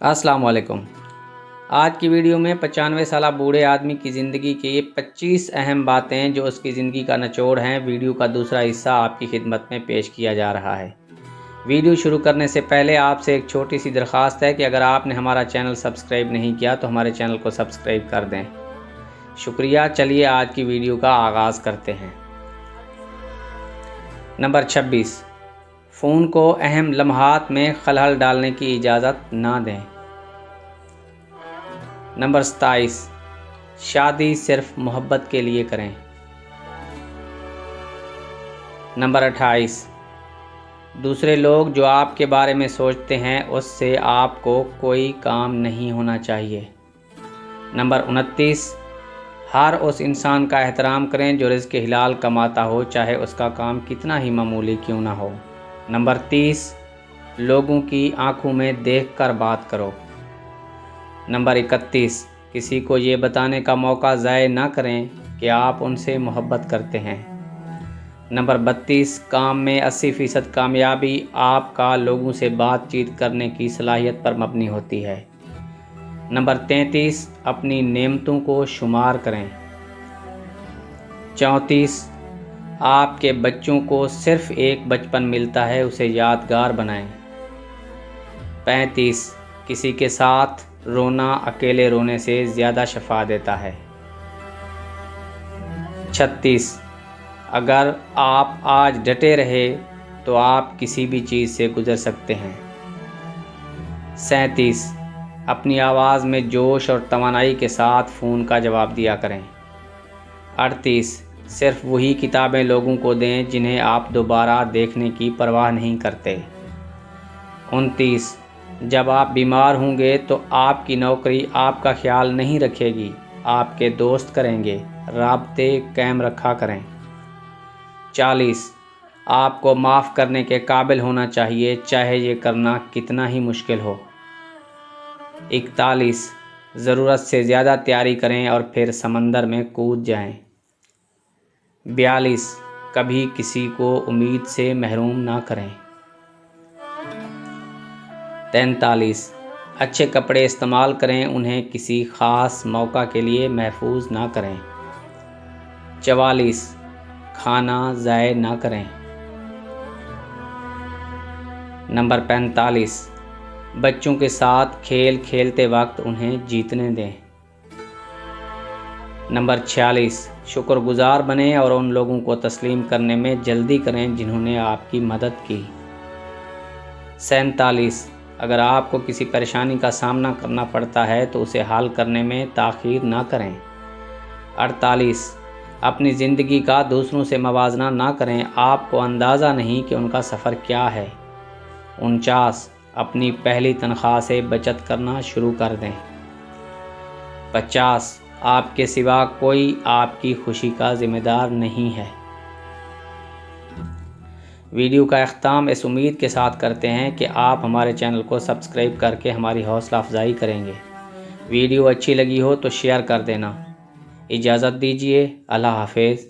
अस्सलाम वालेकुम। आज की वीडियो में 95 साल बूढ़े आदमी की ज़िंदगी की 25 अहम बातें जो उसकी ज़िंदगी का निचोड़ हैं, वीडियो का दूसरा हिस्सा आपकी खिदमत में पेश किया जा रहा है। वीडियो शुरू करने से पहले आपसे एक छोटी सी दरख्वास्त है कि अगर आपने हमारा चैनल सब्सक्राइब नहीं किया तो हमारे चैनल को सब्सक्राइब कर दें। शुक्रिया। चलिए आज की वीडियो का आगाज़ करते हैं। नंबर 26, फ़ोन को अहम लम्हात में खलल डालने की इजाज़त ना दें। नंबर 27, शादी सिर्फ मोहब्बत के लिए करें। नंबर 28, दूसरे लोग जो आपके बारे में सोचते हैं उससे आपको कोई काम नहीं होना चाहिए। नंबर 29, हर उस इंसान का एहतराम करें जो रिज़्क़ हलाल कमाता हो, चाहे उसका काम कितना ही मामूली क्यों ना हो। नंबर 30, लोगों की आंखों में देखकर बात करो। नंबर 31, किसी को ये बताने का मौका ज़ाय ना करें कि आप उनसे मोहब्बत करते हैं। नंबर 32, काम में 80% कामयाबी आपका लोगों से बातचीत करने की सलाहियत पर मबनी होती है। नंबर 33, अपनी नेमतों को शुमार करें। 34, आपके बच्चों को सिर्फ एक बचपन मिलता है, उसे यादगार बनाएं। 35, किसी के साथ रोना अकेले रोने से ज़्यादा शफा देता है। 36, अगर आप आज डटे रहे तो आप किसी भी चीज़ से गुज़र सकते हैं। 37, अपनी आवाज़ में जोश और तवानाई के साथ फ़ोन का जवाब दिया करें। 38, सिर्फ वही किताबें लोगों को दें जिन्हें आप दोबारा देखने की परवाह नहीं करते। 29, जब आप बीमार होंगे तो आपकी नौकरी आपका ख्याल नहीं रखेगी, आपके दोस्त करेंगे, राब्ते कायम रखा करें। 40, आपको माफ़ करने के काबिल होना चाहिए, चाहे ये करना कितना ही मुश्किल हो। 41, ज़रूरत से ज़्यादा तैयारी करें और फिर समंदर में कूद जाएं। 42, कभी किसी को उम्मीद से महरूम ना करें। 43, अच्छे कपड़े इस्तेमाल करें, उन्हें किसी ख़ास मौका के लिए महफूज ना करें। 44, खाना ज़ाय ना करें। नंबर 45, बच्चों के साथ खेल खेलते वक्त उन्हें जीतने दें। नंबर 46, शुक्रगुज़ार बनें और उन लोगों को तस्लीम करने में जल्दी करें जिन्होंने आपकी मदद की। 47, अगर आपको किसी परेशानी का सामना करना पड़ता है तो उसे हल करने में ताख़ीर ना करें। 48, अपनी ज़िंदगी का दूसरों से मवाजना ना करें, आपको अंदाज़ा नहीं कि उनका सफ़र क्या है। 49, अपनी पहली तनख्वाह से बचत करना शुरू कर दें। 50, आपके सिवा कोई आपकी खुशी का ज़िम्मेदार नहीं है। वीडियो का अख्ताम इस उम्मीद के साथ करते हैं कि आप हमारे चैनल को सब्सक्राइब करके हमारी हौसला अफजाई करेंगे। वीडियो अच्छी लगी हो तो शेयर कर देना। इजाज़त दीजिए। अल्लाह हाफ़िज़।